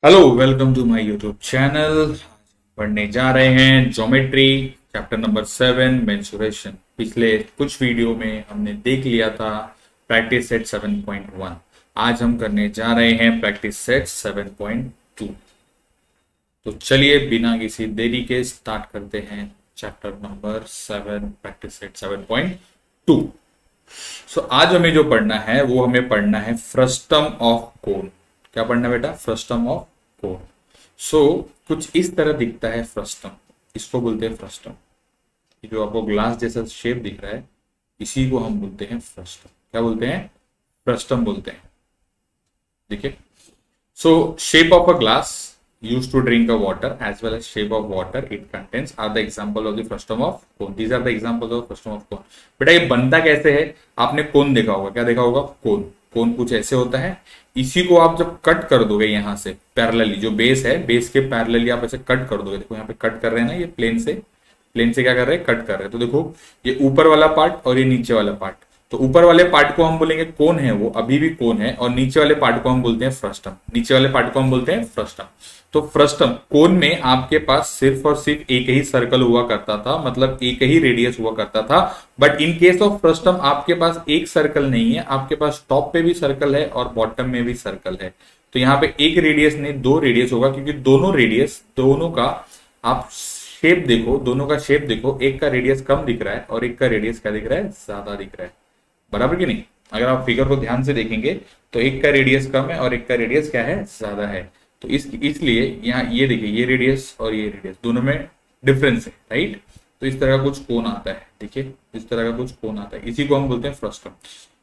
Hello, welcome to my YouTube channel. पढ़ने जा रहे हैं ज्योमेट्री चैप्टर नंबर 7 मेंसुरेशन। पिछले कुछ वीडियो में हमने देख लिया था प्रैक्टिस सेट 7.1। आज हम करने जा रहे हैं प्रैक्टिस सेट 7.2। तो चलिए बिना किसी देरी के स्टार्ट करते हैं चैप्टर नंबर 7 प्रैक्टिस सेट 7.2। सो आज हमें जो पढ़ना है वो हमें पढ़ना है फ्रस्टम ऑफ कोन। क्या पढ़ना बेटा? Frustum of cone. सो कुछ इस तरह दिखता है फ्रस्टम, इसको बोलते हैं फ्रस्टम। जो आपको ग्लास जैसा शेप दिख रहा है इसी को हम बोलते हैं फ्रस्टम। क्या बोलते हैं? फ्रस्टम बोलते हैं। देखिए, सो shape of a glass used to drink a water as well as shape of water it contains are the example of the frustum of cone. These are the examples of frustum of cone. बेटा ये बनता कैसे है? आपने कोन देखा होगा। क्या देखा होगा? कोन। कोन कुछ ऐसे होता है। इसी को आप जब कट कर दोगे यहां से पैरेलली, जो बेस है बेस के पैरेलली आप ऐसे कट कर दोगे। देखो यहाँ पे कट कर रहे हैं ना, ये प्लेन से क्या कर रहे हैं? कट कर रहे हैं। तो देखो ये ऊपर वाला पार्ट और ये नीचे वाला पार्ट। तो ऊपर वाले पार्ट को हम बोलेंगे कोन है, वो अभी भी कोन है, और नीचे वाले पार्ट को हम बोलते हैं फ्रस्टम। नीचे वाले पार्ट को हम बोलते हैं फ्रस्टम। तो फ्रस्टम कोन में आपके पास सिर्फ और सिर्फ एक ही सर्कल हुआ करता था, मतलब एक ही रेडियस हुआ करता था। But in case of frustum आपके पास एक सर्कल नहीं है, आपके पास टॉप पे भी सर्कल है और बॉटम में भी सर्कल है। तो यहाँ पे एक रेडियस नहीं, दो रेडियस होगा, क्योंकि दोनों रेडियस, दोनों का आप शेप देखो, दोनों का शेप देखो, एक का रेडियस कम दिख रहा है और एक का रेडियस क्या दिख रहा है? ज्यादा दिख रहा है। बराबर कि नहीं? अगर आप फिगर को ध्यान से देखेंगे तो एक का रेडियस कम है और एक का रेडियस क्या है? ज्यादा है। तो इसलिए यहाँ ये देखिए, ये रेडियस और ये रेडियस दोनों में डिफरेंस है, राइट? तो इस तरह का कुछ कोण आता है। देखिए इस तरह का कुछ कोण आता है, इसी को हम बोलते हैं फ्रस्टम।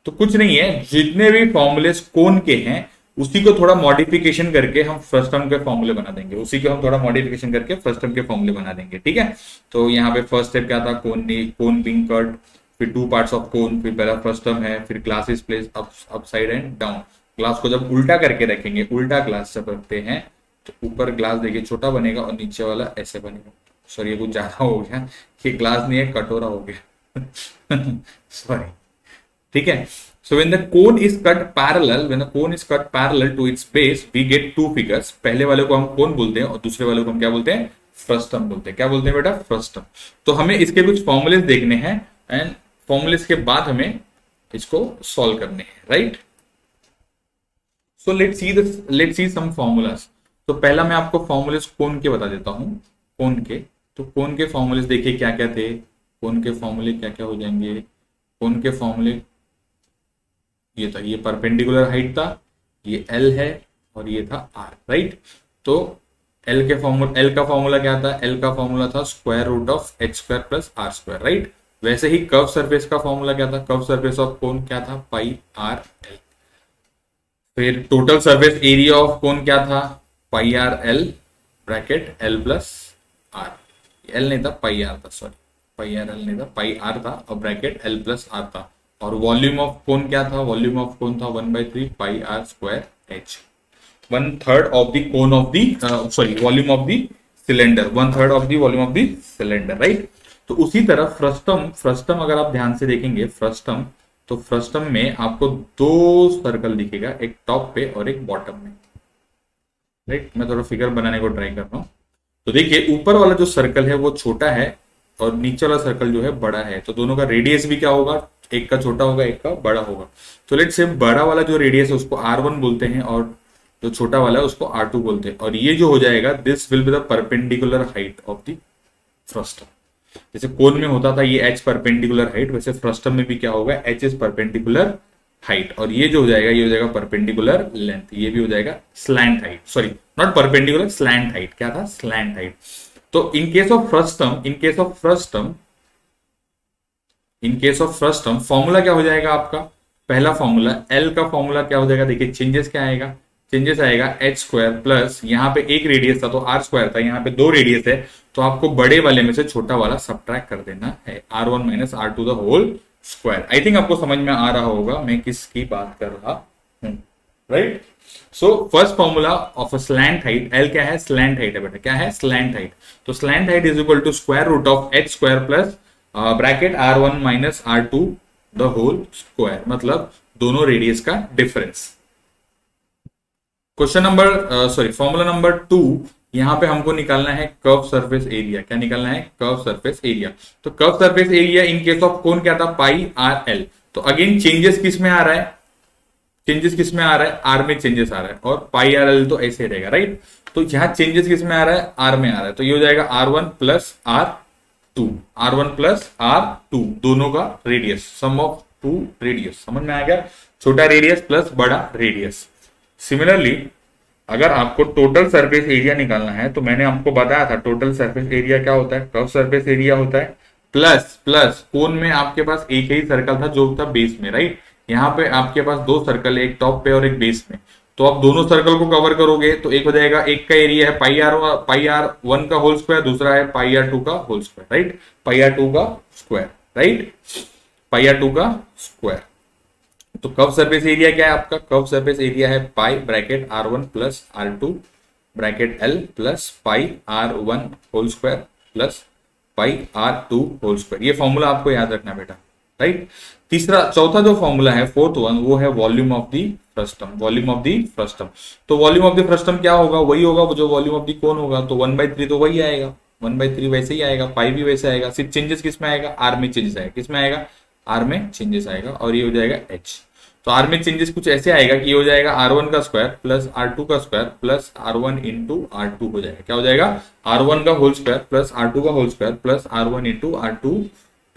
तो कुछ नहीं है, जितने भी फॉर्मूलेस कोण के हैं उसी को थोड़ा मॉडिफिकेशन करके हम फ्रस्टम के फॉर्मूले बना देंगे। उसी को हम थोड़ा मॉडिफिकेशन करके फ्रस्टम के फॉर्मूले बना देंगे। ठीक है, तो यहाँ पे फर्स्ट स्टेप क्या था? कोन बीइंग कट, फिर टू पार्ट्स ऑफ कोन, फिर पहला फ्रस्टम है, फिर glass is placed upside and down. Glass को जब उल्टा करके रखेंगे, उल्टा ग्लास जब रखते हैं तो ऊपर ग्लास देखिए छोटा बनेगा और नीचे वाला ऐसे बनेगा। सॉरी ये कुछ ज्यादा हो गया, ये ग्लास नहीं है, कटोरा हो गया। सॉरी। ठीक है, so when the cone is cut parallel, when the cone is cut parallel to its base we get two figures. पहले वाले को हम कोन बोलते हैं और दूसरे वाले को हम क्या बोलते हैं? फ्रस्टम बोलते हैं। क्या बोलते हैं बेटा? फ्रस्टम। तो हमें इसके कुछ फॉर्मूलेस देखने हैं एंड फॉर्मूलेस के बाद हमें इसको सॉल्व करने हैं, right? So let's see some formulas. तो पहला मैं आपको फॉर्मूलेस कोन के बता देता हूं। कोन के, तो कोन के फॉर्मूलेस देखिए क्या क्या थे। कोन के फॉर्मूले क्या क्या हो जाएंगे? कोन के फॉर्मूले ये था, ये परपेंडिकुलर हाइट था, ये एल है और ये था आर, राइट? तो एल का फॉर्मूला क्या था? एल का फॉर्मूला था square root of H square plus R square, right? वैसे ही कर्व सरफेस का फॉर्मूला क्या था? कर्व सरफेस ऑफ कोन क्या था? Pi R L. फिर total surface area of cone क्या था? Pi R L bracket L plus R. L नहीं था, पाई आर था, सॉरी पाई आर एल नहीं था, पाई आर था और ब्रैकेट एल प्लस आर था। और वॉल्यूम ऑफ कोन क्या था? वॉल्यूम ऑफ कोन था 1/3 pi R square H. 1/3 of the cone of the volume of the cylinder, 1/3 of the volume of the cylinder, right? तो उसी तरह फ्रस्टम अगर आप ध्यान से देखेंगे फ्रस्टम, तो फ्रस्टम में आपको दो सर्कल दिखेगा, एक टॉप पे और एक बॉटम में, राइट? मैं थोड़ा फिगर बनाने को ट्राई कर रहा हूं। तो देखिए ऊपर वाला जो सर्कल है वो छोटा है और नीचे वाला सर्कल जो है बड़ा है। तो दोनों का रेडियस भी क्या होगा? एक का छोटा होगा, एक का बड़ा होगा। तो लेट्स से बड़ा वाला जो रेडियस है उसको R1 बोलते हैं और जो छोटा वाला है उसको R2 बोलते हैं। और ये जो हो जाएगा, this will be the perpendicular height of the frustum. जैसे कोन में होता था ये एच परपेंडिकुलर हाइट, वैसे फ्रस्टम में भी क्या होगा? H is perpendicular height. और ये जो हो जाएगा, ये हो जाएगा परपेंडिकुलर लेंथ, ये भी हो जाएगा slant height. Sorry not perpendicular, slant height. क्या था? Slant height. तो in case of frustum formula क्या हो जाएगा आपका? पहला फॉर्मूला एल का फॉर्मूला क्या हो जाएगा? देखिए चेंजेस क्या आएगा? चेंजेस आएगा एच स्क्वायर प्लस, यहाँ पे एक रेडियस था तो आर स्क्वायर था, यहाँ पे दो रेडियस है तो आपको बड़े वाले में से छोटा वाला सब्ट्रैक्ट कर देना है, R1 minus R2 the whole square. I think आपको समझ में आ रहा होगा मैं किसकी बात कर रहा हूं, right? So first formula of a slant height, L क्या है? स्लैंट हाइट है बेटा। क्या है? Slant height. तो slant height is equal to square root of H square plus bracket R1 minus R2 the whole square, मतलब दोनों radius का difference. Question number formula number 2, यहां पे हमको निकालना है कर्व सरफेस एरिया। क्या निकालना है? Curve surface area. तो curve surface area in case of cone क्या था? Pi R L. तो अगेन चेंजेस किस में आ रहा है? चेंजेस किस में आ रहा है? आर में चेंजेस आ रहा है, और पाई आर एल तो ऐसे रहेगा, राइट। तो यहां चेंजेस किस में आ रहा है? आर में आ रहा है। तो ये हो जाएगा R1 plus R2, R1 plus R2, दोनों का radius, sum of two radius. समझ में आ गया? छोटा रेडियस प्लस बड़ा रेडियस। सिमिलरली अगर आपको टोटल सरफेस एरिया निकालना है, तो मैंने आपको बताया था टोटल सरफेस एरिया क्या होता है? कर्व सरफेस एरिया होता है प्लस कोन में आपके पास एक ही सर्कल था जो था बेस में, राइट। यहाँ पे आपके पास दो सर्कल है, एक टॉप पे और एक बेस में। तो आप दोनों सर्कल को कवर करोगे तो एक हो जाएगा, एक का एरिया है पाई आर 1 का होल स्क्वायर, दूसरा है पाई आर 2 का whole square, right. Pi r 2 का स्क्वायर, राइट, पाई आर 2 का स्क्वायर। तो कर्व सरफेस एरिया क्या है आपका? कर्व सरफेस एरिया है pi bracket R1 plus R2 bracket L plus pi R1 whole square plus pi R2 whole square. ये formula आपको याद रखना बेटा, राइट। चौथा जो फॉर्मूला है, फोर्थ वन, वो है volume of the frustum. Volume of the frustum, तो वॉल्यूम ऑफ दी फ्रस्टम क्या होगा? वही होगा जो वॉल्यूम ऑफ दी कोन होगा। तो 1/3 तो वही आएगा, 1/3 वैसे ही आएगा, पाई भी वैसे आएगा। सिर्फ चेंजेस किस में आएगा? आर में चेंजेस आएगा। किस में आएगा? आर में चेंजेस आएगा, और ये हो जाएगा एच। तो आर में चेंजेस कुछ ऐसे आएगा कि ये हो जाएगा R1 का स्क्वायर प्लस R2 का square plus R1 into R2 हो जाएगा। क्या हो जाएगा? R1 का होल स्क्वायर प्लस R2 का whole square plus R1 into R2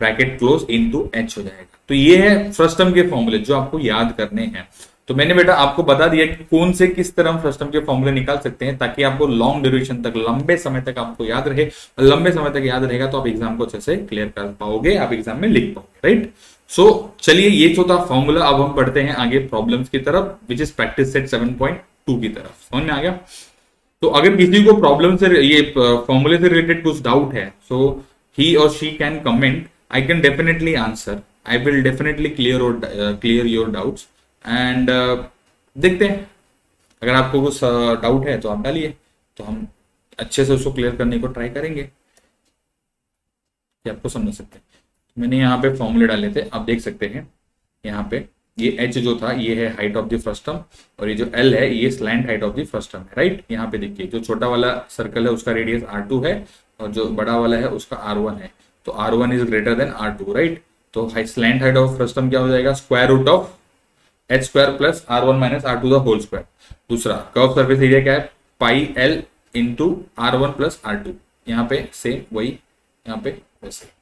bracket close into H हो जाएगा। तो ये है फ्रस्टम के फॉर्मूले जो आपको याद करने हैं। तो मैंने बेटा आपको बता दिया कि कौन से किस तरह फ्रस्टम के फॉर्मूले निकाल सकते हैं, ताकि आपको लॉन्ग ड्यूरेशन तक, लंबे समय तक आपको याद रहे। लंबे समय तक याद रहेगा तो आप एग्जाम को अच्छे से क्लियर कर पाओगे, आप एग्जाम में लिख पाओगे, राइट। सो चलिए, ये चौथा फॉर्मूला। अब हम पढ़ते हैं आगे प्रॉब्लम्स की तरफ, विच इज प्रैक्टिस सेट 7.2 की तरफ। समझ में आ गया? तो अगर किसी को प्रॉब्लम से, ये फॉर्मूले से रिलेटेड कुछ डाउट है, सो ही और she can comment, I can definitely answer, I will definitely clear your doubts. And देखते हैं, अगर आपको कुछ डाउट है तो आप डालिए, तो हम अच्छे से उसको क्लियर करने को ट्राई करेंगे कि आपको समझ सकते हैं। मैंने यहाँ पे फॉर्मूले डाले थे, आप देख सकते हैं यहाँ पे ये h जो था ये है हाइट ऑफ द फ्रस्टम, और ये जो L है ये slant height of the frustum है, राइट। यहाँ पे देखिए जो छोटा वाला सर्कल है उसका रेडियस R2 है, और जो बड़ा वाला है उसका R1 है। तो R1 is greater than R2, right. तो स्लैंट हाइट ऑफ फ्रस्टम क्या हो जाएगा? Square root of h square plus R1 minus R2 the whole square. दूसरा कर्व सरफेस एरिया क्या है? Pi L into R1 plus R2। यहाँ पे से वही, यहाँ पे वैसे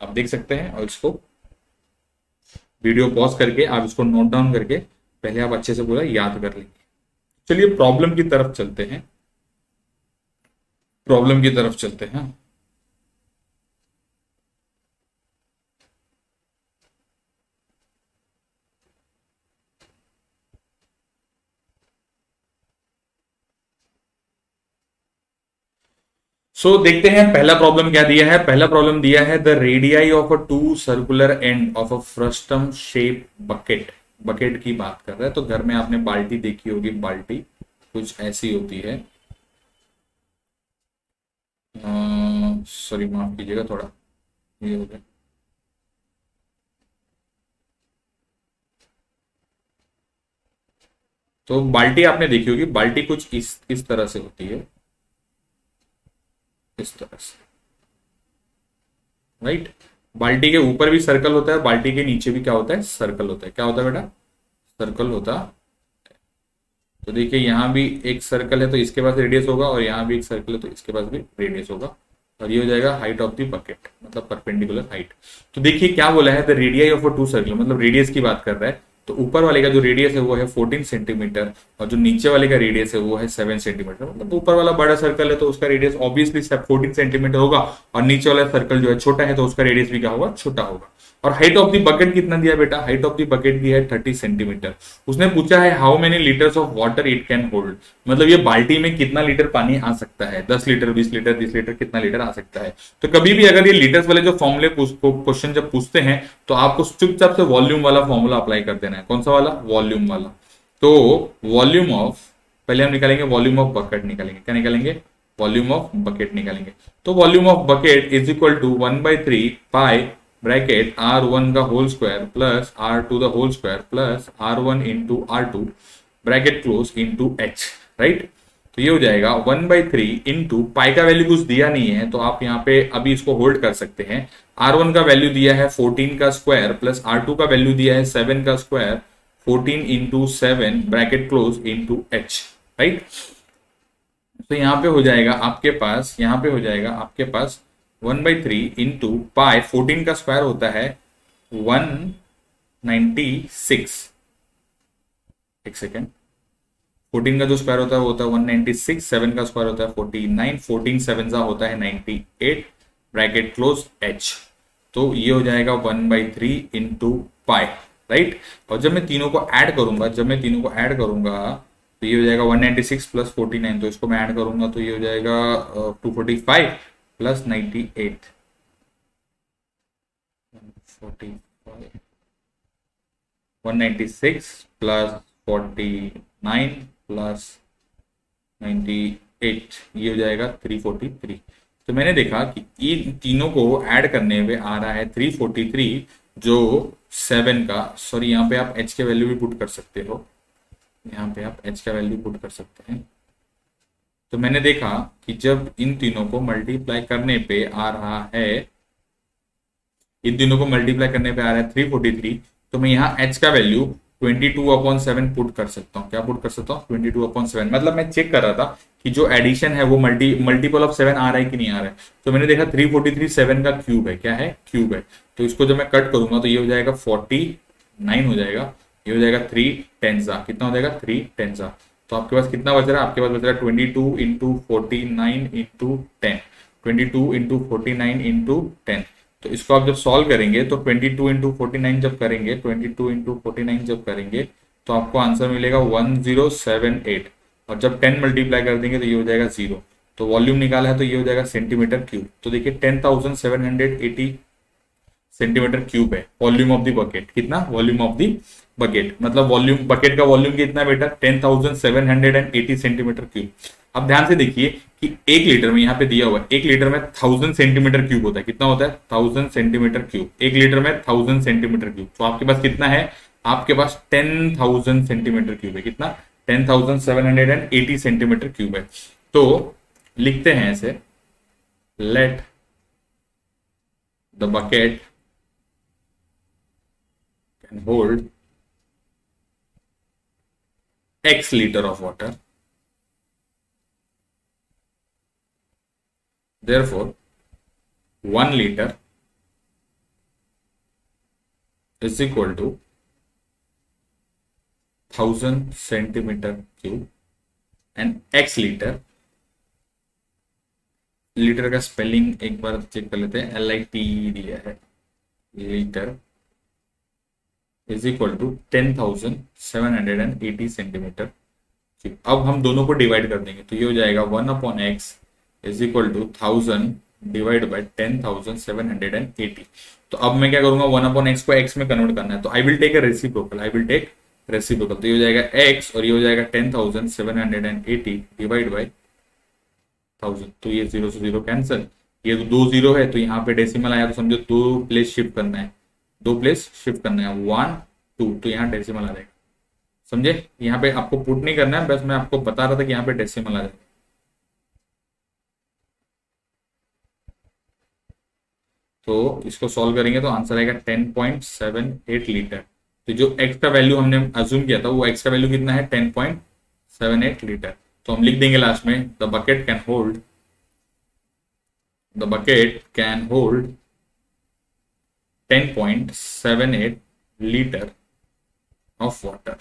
आप देख सकते हैं। और इसको वीडियो पॉज करके आप इसको नोट डाउन करके पहले आप अच्छे से पूरा याद कर लेंगे। चलिए प्रॉब्लम की तरफ चलते हैं, प्रॉब्लम की तरफ चलते हैं। सो देखते हैं पहला प्रॉब्लम क्या दिया है। पहला प्रॉब्लम दिया है the radii of a two circular end of a frustum shape bucket. Bucket की बात कर रहा है, तो घर में आपने बाल्टी देखी होगी, बाल्टी कुछ ऐसी होती है। सॉरी माफ कीजिएगा, थोड़ा ये हो गया। तो बाल्टी आपने देखी होगी, बाल्टी कुछ इस तरह से होती है, इस तरह से, राइट। बाल्टी के ऊपर भी सर्कल होता है, बाल्टी के नीचे भी क्या होता है? सर्कल होता है। क्या होता है बेटा? सर्कल होता है। तो देखिए यहाँ भी एक सर्कल है तो इसके पास रेडियस होगा, और यहाँ भी एक सर्कल है तो इसके पास भी रेडियस होगा, और ये हो जाएगा हाइट ऑफ द बकेट, मतलब परपेंडिकुलर हाइट। तो देखिए क्या बोला है, the radii of a two circle, मतलब रेडियस की बात कर रहा है। तो ऊपर वाले का जो रेडियस है वो है 14 सेंटीमीटर, और जो नीचे वाले का रेडियस है वो है 7 सेंटीमीटर। मतलब ऊपर वाला बड़ा सर्कल है तो उसका रेडियस ऑब्वियसली 14 सेंटीमीटर होगा, और नीचे वाला सर्कल जो है छोटा है तो उसका रेडियस भी क्या होगा? छोटा होगा। और हाइट ऑफ द बकेट कितना दिया बेटा? हाइट ऑफ द बकेट भी है 30 सेंटीमीटर। उसने पूछा है how many litres of water it can hold, मतलब ये बाल्टी में कितना लीटर पानी आ सकता है? 10 लीटर, 20 लीटर, 30 लीटर, कितना लीटर आ सकता है? तो कभी भी अगर ये लीटर्स वाले जो फॉर्मूले क्वेश्चन जब पूछते हैं तो आपको चुपचाप से वॉल्यूम वाला फॉर्मूला अप्लाई कर देना है। कौन सा वाला? वॉल्यूम वाला। तो वॉल्यूम ऑफ, पहले हम निकालेंगे वॉल्यूम ऑफ बकेट निकालेंगे। क्या निकालेंगे? वॉल्यूम ऑफ बकेट निकालेंगे। तो volume of bucket is equal to 1/3 pi bracket R1 का whole square plus R2 the whole square plus R1 into R2 bracket close into H, right. तो ये हो जाएगा 1/3 इंटू पाई का वैल्यू कुछ दिया नहीं है तो आप यहाँ पे अभी इसको होल्ड कर सकते हैं। R1 का वैल्यू दिया है 14 का स्क्वायर प्लस R2 का वैल्यू दिया है 7 का square, 14 into 7 bracket close into H, right. तो यहाँ पे हो जाएगा आपके पास, यहाँ पे हो जाएगा आपके पास 1/3 इंटू पाई, 14 का स्क्वायर होता है 196, एक सेकेंड, 14 का जो स्क्वायर होता है वो होता है 196, 7 का स्क्वायर होता है 49, 14 7 का होता है 98, ब्रैकेट क्लोज एच। तो ये हो जाएगा 1/3 इंटू पाई, राइट। और जब मैं तीनों को ऐड करूंगा, तो ये हो जाएगा 196 प्लस 49, तो इसको मैं ऐड करूंगा तो ये हो जाएगा 245 प्लस 98, 196 प्लस 49 प्लस 98, ये हो जाएगा 343। तो मैंने देखा कि इन तीनों को ऐड करने में आ रहा है 343, जो 7 का, सॉरी यहाँ पे आप h के वैल्यू भी पुट कर सकते हो, यहाँ पे आप h का वैल्यू पुट कर सकते हैं। तो मैंने देखा कि जब इन तीनों को मल्टीप्लाई करने पे आ रहा है, इन तीनों को मल्टीप्लाई करने पे आ रहा है 343, तो मैं यहाँ h का वैल्यू 22/7 पुट कर सकता हूँ। क्या पुट कर सकता हूँ? 22/7। मतलब मैं चेक कर रहा था कि जो एडिशन है वो मल्टीपल ऑफ 7 आ रहा है कि नहीं आ रहा है। तो मैंने देखा 343 7 का क्यूब है। क्या है? क्यूब है। तो इसको जब मैं कट करूंगा तो ये हो जाएगा 49 हो जाएगा, ये हो जाएगा 3 10 कितना हो जाएगा 3 10। तो आपके पास कितना बच रहा है? आपके पास बच रहा है 22 इंटू 49 इंटू 10, 22 इंटू 49 इंटू 10। तो इसको आप जब सॉल्व करेंगे तो 22 इंटू 49 जब करेंगे, 22 इंटू 49 जब करेंगे तो आपको आंसर मिलेगा 1078, और जब 10 मल्टीप्लाई कर देंगे तो ये हो जाएगा 0। तो वॉल्यूम निकाला है तो ये हो जाएगा सेंटीमीटर क्यूब। तो देखिए 10,780 सेंटीमीटर क्यूब है वॉल्यूम ऑफ द बकेट। कितना? वॉल्यूम ऑफ द बकेट, मतलब वॉल्यूम, बकेट का वॉल्यूम कितना बेटा? 10,780 सेंटीमीटर क्यूब। अब ध्यान से देखिए कि 1 लीटर में, यहाँ पे दिया हुआ है 1 लीटर में 1000 सेंटीमीटर क्यूब होता है। कितना होता है? 1000 सेंटीमीटर क्यूब। 1 लीटर में 1000 सेंटीमीटर क्यूब। तो आपके पास कितना है? आपके पास 10,000 सेंटीमीटर क्यूब है। कितना? 10,780 सेंटीमीटर क्यूब है। तो लिखते हैं ऐसे, let the bucket can hold X liter of water, therefore 1 liter is equal to 1000 centimeter cube and X liter, litre का स्पेलिंग एक बार चेक कर लेते हैं, LIT दिया है, litre is equal to 10,780 centimetre cube. अब हम दोनों को डिवाइड कर देंगे तो ये हो जाएगा 1/x is equal to 1000 divide by 10,780। तो अब मैं क्या करूंगा? 1/x को x में कन्वर्ट करना है, तो I will take a reciprocal, I will take reciprocal. तो ये हो जाएगा x और ये हो जाएगा 10,780 डिवाइड बाय 1000। तो ये 0 से 0 कैंसिल, ये तो 2 0 है तो यहाँ पे डेसिमल आया तो समझो 2 प्लेस शिफ्ट करना है, 2 प्लेस शिफ्ट करना है, 1 2, तो यहाँ डेसिमल आ जाएगा। समझे? यहाँ पे आपको पुट नहीं करना है, बस मैं आपको बता रहा था कि यहाँ पे डेसिमल आ जाएगा। तो इसको सॉल्व करेंगे तो आंसर आएगा 10.78 लीटर। तो जो x का वैल्यू हमने अज्यूम किया था वो x का वैल्यू कितना है? 10.78 लीटर। तो हम लिख देंगे लास्ट में, the bucket can hold 10.78 litre of water.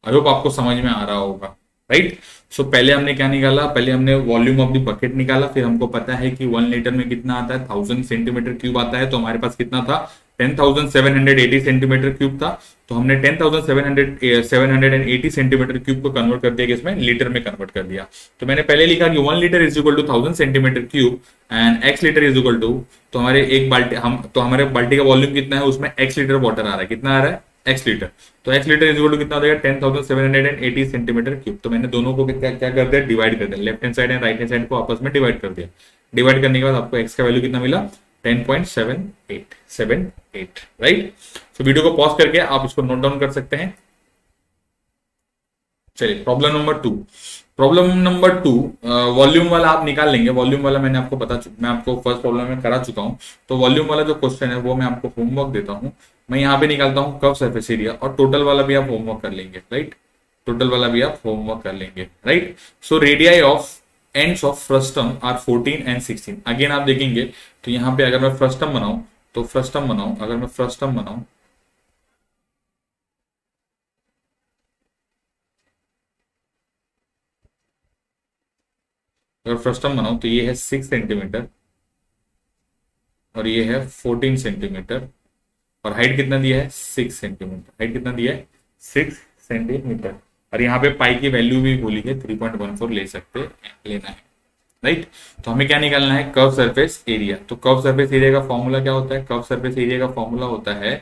I hope आपको समझ में आ रहा होगा, राइट। सो पहले हमने क्या निकाला? पहले हमने वॉल्यूम ऑफ द बकेट निकाला, फिर हमको पता है कि 1 लीटर में कितना आता है? 1000 सेंटीमीटर क्यूब आता है। तो हमारे पास कितना था? 10,780 सेंटीमीटर क्यूब था। तो हमने 10,780 सेंटीमीटर क्यूब को कन्वर्ट कर दिया कि इसमें लीटर में कन्वर्ट कर दिया। तो मैंने पहले लिखा कि 1 litre is equal to 1000 centimetre cube and x litre is equal to, तो हमारे एक बाल्टी, हमारे बाल्टी का वॉल्यूम कितना है? उसमें x लीटर वाटर आ रहा है। कितना आ रहा है? x litre. तो x litre is equal to कितना हो जाएगा? 10,780 सेंटीमीटर क्यूब। तो मैंने दोनों को क्या कर दिया? डिवाइड कर दिया। Left hand side and right hand side को आपस में डिवाइड कर दिया। डिवाइड करने के बाद आपको x का वैल्यू कितना मिला? 10.78, राइट। तो वीडियो को पॉज करके आप इसको नोट डाउन कर सकते हैं। चलिए problem number 2। Problem number 2 volume वाला आप निकाल लेंगे। वॉल्यूम वाला मैंने आपको मैं आपको फर्स्ट प्रॉब्लम में करा चुका हूं। तो वॉल्यूम वाला जो क्वेश्चन है वो मैं आपको होमवर्क देता हूं। मैं यहाँ पे निकालता हूँ कर्व सरफेस एरिया, और टोटल वाला भी आप होमवर्क कर लेंगे, राइट। टोटल वाला भी आप होमवर्क कर लेंगे, right. So radii of ends of frustum are 14 and 16। Again आप देखेंगे तो यहाँ पे अगर मैं फ्रस्टम बनाऊं, तो फ्रस्टम बनाऊं, अगर मैं फ्रस्टम बनाऊं, अगर फ्रस्टम बनाऊं तो ये है 6 सेंटीमीटर और ये है 14 सेंटीमीटर, और हाइट कितना दिया है 6 सेंटीमीटर। हाइट कितना दिया है 6 सेंटीमीटर। और यहाँ पे पाई की वैल्यू भी बोली है 3.14 ले सकते लेना है, राइट। तो हमें क्या निकालना है, कर्व सरफेस एरिया। तो कर्व सरफेस एरिया का फॉर्मूला क्या होता है, कर्व सरफेस एरिया का फॉर्मूला होता है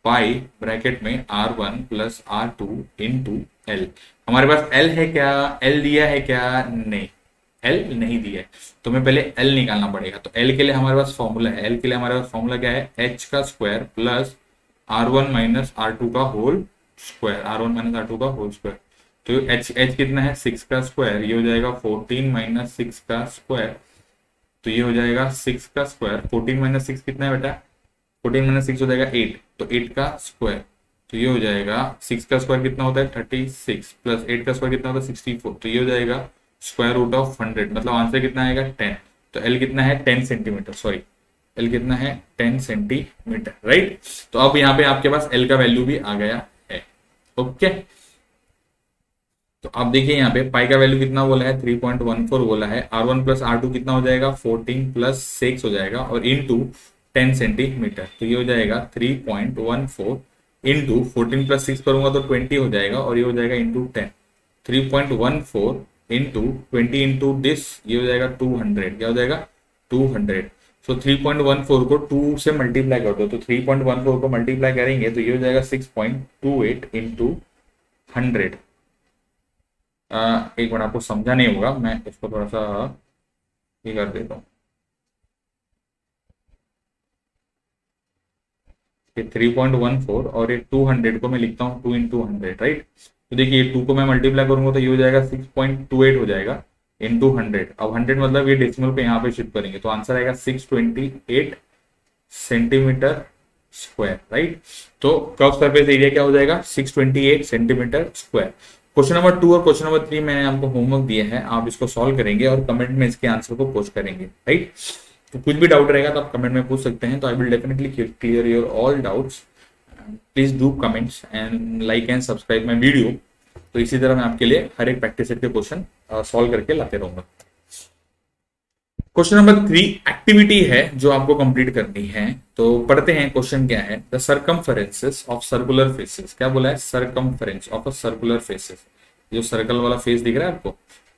पाई ब्रैकेट में R1 plus R2 into L. हमारे पास एल है क्या, एल दिया है क्या, नहीं, एल नहीं दिया है। तो हमें पहले एल निकालना पड़ेगा। तो एल के लिए हमारे पास फॉर्मूला है, एल के लिए हमारे पास फॉर्मूला क्या है, एच का square plus R1 minus R2 का whole square, R1 minus R2 का होल स्क्वायर। तो एच कितना है 6 का स्क्वायर, ये हो जाएगा 14 माइनस 6 का स्क्वायर, तो ये हो जाएगा 6 का स्क्वायर। 14 माइनस 6 कितना है बेटा, 14 माइनस 6 हो जाएगा 8, तो 8 का स्क्वायर, तो ये हो जाएगा 6 का स्क्वायर कितना होता है 36 प्लस 8 का स्क्वायर कितना होता है 64, तो ये हो जाएगा स्क्वायर रूट ऑफ 100। मतलब आंसर कितना आएगा 10। तो एल कितना है 10 सेंटीमीटर, सॉरी एल कितना है 10 सेंटीमीटर, राइट। तो अब यहाँ पे आपके पास एल का वैल्यू भी आ गया है, ओके। तो आप देखिए यहाँ पे पाई का वैल्यू कितना बोला है 3.14 बोला है। R1 प्लस R2 कितना हो जाएगा 14 प्लस 6 हो जाएगा, और इंटू 10 सेंटीमीटर, तो ये हो जाएगा 3.14 इंटू 14 प्लस 6 करूंगा तो 20 हो जाएगा, और ये हो जाएगा इंटू 10। 3.14 इंटू 20 इंटू दिस, ये हो जाएगा 200। क्या हो जाएगा 200। सो 3.14 को 2 से मल्टीप्लाई कर दो, तो 3.14 को मल्टीप्लाई करेंगे तो ये हो जाएगा 6.28 इंटू 100। एक मिनट, आपको समझा नहीं होगा, मैं इसको थोड़ा सा ये कर देता हूँ। 3.14 और ये 200 को मैं लिखता हूँ 2 इंटू 100, राइट। तो देखिए 2 को मैं मल्टीप्लाई करूंगा तो ये हो जाएगा 6.28 हो जाएगा इंटू 100। अब 100 मतलब ये डेसिमल पे यहाँ पे शिफ्ट करेंगे, तो आंसर आएगा 628 सेंटीमीटर स्क्वायर, राइट। तो कर्व सरफेस एरिया क्या हो जाएगा 628 सेंटीमीटर स्क्वायर। क्वेश्चन नंबर 2 और क्वेश्चन नंबर 3 मैंने आपको होमवर्क दिया है, आप इसको सॉल्व करेंगे और कमेंट में इसके आंसर को पोस्ट करेंगे, राइट। तो कुछ भी डाउट रहेगा तो आप कमेंट में पूछ सकते हैं, तो I will definitely clear your all doubts. Please do comments and like and subscribe my video. तो इसी तरह मैं आपके लिए हर एक प्रैक्टिस सेट के क्वेश्चन सॉल्व करके लाते रहूंगा। क्वेश्चन नंबर 3 एक्टिविटी है जो आपको कंप्लीट करनी है। तो पढ़ते हैं क्वेश्चन क्या है, द सर्कमफरेंसेस ऑफ सर्कुलर फेसेस। क्या बोला है, circumference of a circular faces. जो सर्कल वाला फेस दिख रहा है आपको,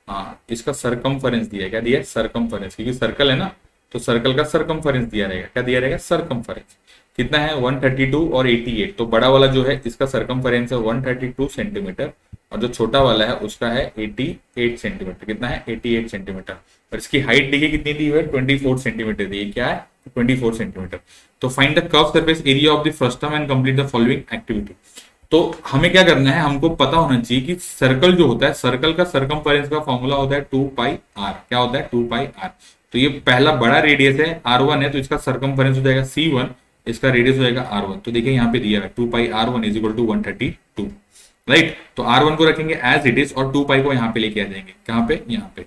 हाँ, इसका सर्कमफरेंस दिया है। क्या दिया है सर्कमफरेंस, क्योंकि सर्कल है ना, तो सर्कल का सर्कमफरेंस दिया रहेगा। क्या दिया रहेगा सर्कमफरेंस। कितना है 132 और 88। तो बड़ा वाला जो है इसका सर्कमफरेंस है 132 सेंटीमीटर, और जो छोटा वाला है उसका है 88 सेंटीमीटर। कितना है 88 सेंटीमीटर। और इसकी हाइट देखिए कितनी दी हुई है 24 सेंटीमीटर दी है। क्या है 24 सेंटीमीटर। तो find the curve surface area of the frustum and complete the following activity. तो हमें क्या करना है, हमको पता होना चाहिए कि सर्कल जो होता है, सर्कल का सर्कमफरेंस का फॉर्मूला होता है 2 पाई आर। क्या होता है 2 पाई आर। तो ये पहला बड़ा रेडियस है R1 है, तो इसका सर्कमफरेंस हो जाएगा C1, इसका रेडियस हो जाएगा R1। तो देखिए यहाँ पे दिया है 2 pi R1 is equal to 132, right. तो R1 को रखेंगे एज इट इज और 2 पाई को यहाँ पे लेके आ जाएंगे। कहाँ पे, यहाँ पे।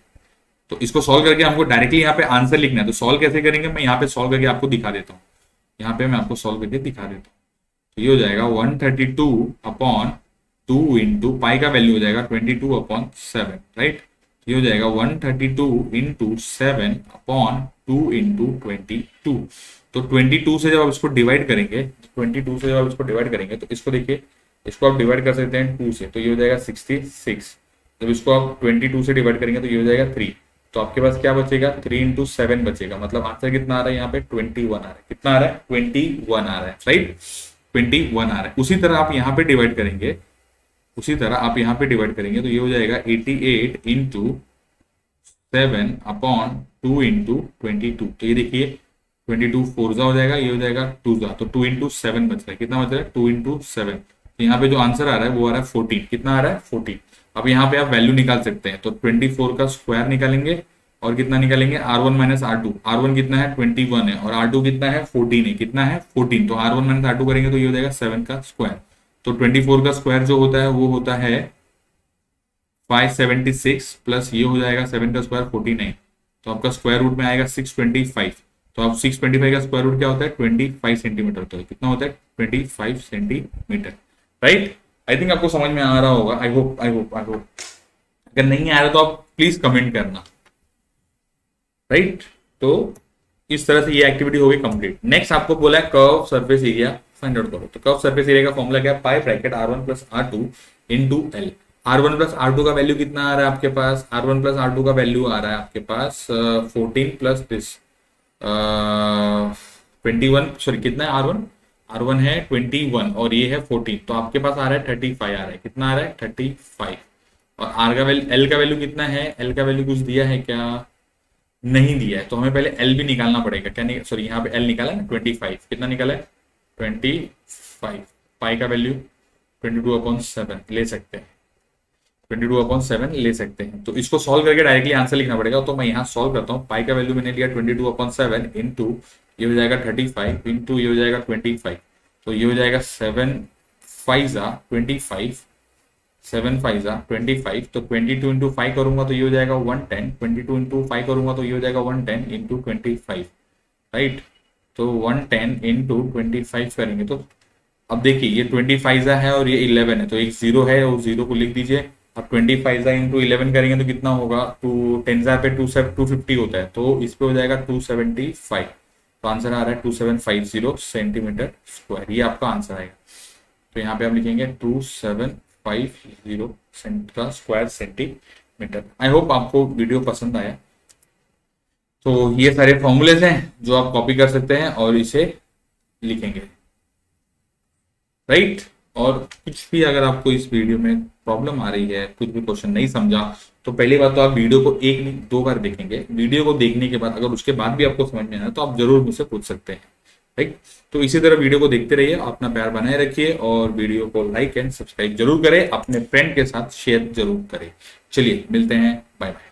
तो इसको सॉल्व करके हमको डायरेक्टली यहाँ पे आंसर लिखना है। तो सॉल्व कैसे करेंगे, मैं यहाँ पे सॉल्व करके आपको दिखा देता हूँ। यहाँ पे मैं आपको सॉल्व करके दिखा देता हूँ। तो ये हो जाएगा 132 अपॉन 2 इंटू पाई का वैल्यू हो जाएगा 22 अपॉन 7, राइट। ये हो जाएगा 132 इंटू 7 अपॉन 2 इंटू 22। तो 22 से जब आप इसको डिवाइड करेंगे, 22 से जब आप इसको डिवाइड करेंगे तो इसको देखिए, इसको आप डिवाइड कर सकते हैं 2 से, तो ये हो जाएगा 66। जब इसको आप 22 से डिवाइड करेंगे तो ये हो जाएगा 3। तो आपके पास क्या बचेगा 3 इंटू 7 बचेगा। मतलब आंसर कितना आ रहा है यहाँ पे 21 आ रहा है। कितना आ रहा है 21 आ रहा है, राइट। 21 आ रहा है। उसी तरह आप यहाँ पे डिवाइड करेंगे, उसी तरह आप यहाँ पे डिवाइड करेंगे तो ये हो जाएगा 88 इंटू 7 अपॉन 2 इंटू 22। तो ये देखिए 22 4 हो जाएगा, ये हो जाएगा 2 तो 2 इंटू 7 बच रहा है। कितना बच रहा है 2 इंटू 7। तो यहाँ पे जो आंसर आ रहा है वो आ रहा है 14। कितना आ रहा है 14। अब यहाँ पे आप वैल्यू निकाल सकते हैं, तो 24 का स्क्वायर निकालेंगे और कितना निकालेंगे, R1 माइनस R2। R1 कितना है 21 है और R2 कितना है 14 है, कितना है 14, तो R1 माइनस R2 करेंगे तो ये हो जाएगा 7 का स्क्वायर। तो 24 का स्क्वायर जो होता है वो होता है 576 प्लस ये हो जाएगा 7 का स्क्वायर 49, तो आपका स्क्वायर रूट में आएगा 625। तो अब 625 का स्क्वायर रूट क्या होता है 25 सेंटीमीटर, तो कितना होता है 25 सेंटीमीटर, राइट। आई थिंक आपको समझ में आ रहा होगा, आई होप। अगर नहीं आ रहा तो आप प्लीज कमेंट करना, राइट। तो इस तरह से ये एक्टिविटी हो गई कंप्लीट। नेक्स्ट आपको बोला है curve surface area find out करो। तो कर्व सरफेस एरिया का फॉर्मूला क्या है, pi bracket R1 plus R2 into L. R1 plus R2 का वैल्यू कितना आ रहा है आपके पास, R1 प्लस R2 का वैल्यू आ रहा है आपके पास 14 प्लस दिस 21, सॉरी कितना है R1 है 21 और ये है 14, तो आपके पास आ रहा है 35 आ रहा है, कितना आ रहा है 35। और आर का वैल्यू, एल का वैल्यू कितना है, एल का वैल्यू कुछ दिया है क्या, नहीं दिया है, तो हमें पहले एल भी निकालना पड़ेगा। क्या नहीं, सॉरी यहाँ पे एल निकाला ना 25, कितना निकाला है 25। पाई का वैल्यू 22/7 ले सकते हैं, 22/7 ले सकते हैं। तो इसको सॉल्व करके डायरेक्टली आंसर लिखना पड़ेगा, तो मैं यहाँ सॉल्व करता हूँ। पाई का वैल्यू मैंने लिया 22/7 इंटू ये हो जाएगा 35 इंटू ये हो जाएगा 25, तो ये हो जाएगा 7 5 25, 7 5 25, तो 22 इंटू 5 करूंगा तो ये हो जाएगा 110, 22 इंटू 5 करूंगा तो ये हो जाएगा 110 इंटू 25, राइट। तो 110 इंटू 25 करेंगे तो अब देखिए ये 25 है और ये 11 है, तो एक जीरो है और जीरो को लिख दीजिए। अब 25 इंटू 11 करेंगे तो कितना होगा, 10 पे 250 होता है, तो इस पे हो जाएगा 275, तो आंसर आ रहा है 2750 सेंटीमीटर स्क्वायर, ये आपका आंसर आएगा। तो यहाँ पे आप लिखेंगे 2750 का स्क्वायर सेंटीमीटर। आई होप आपको वीडियो पसंद आया। तो ये सारे फॉर्मूलेज हैं जो आप कॉपी कर सकते हैं और इसे लिखेंगे, राइट। और कुछ भी अगर आपको इस वीडियो में प्रॉब्लम आ रही है, कुछ भी क्वेश्चन नहीं समझा, तो पहली बात तो आप वीडियो को 1 नहीं 2 बार देखेंगे। वीडियो को देखने के बाद अगर उसके बाद भी आपको समझ में आए तो आप जरूर मुझसे पूछ सकते हैं, राइट। तो इसी तरह वीडियो को देखते रहिए, अपना प्यार बनाए रखिए और वीडियो को लाइक एंड सब्सक्राइब जरूर करें, अपने फ्रेंड के साथ शेयर जरूर करें। चलिए मिलते हैं, बाय बाय।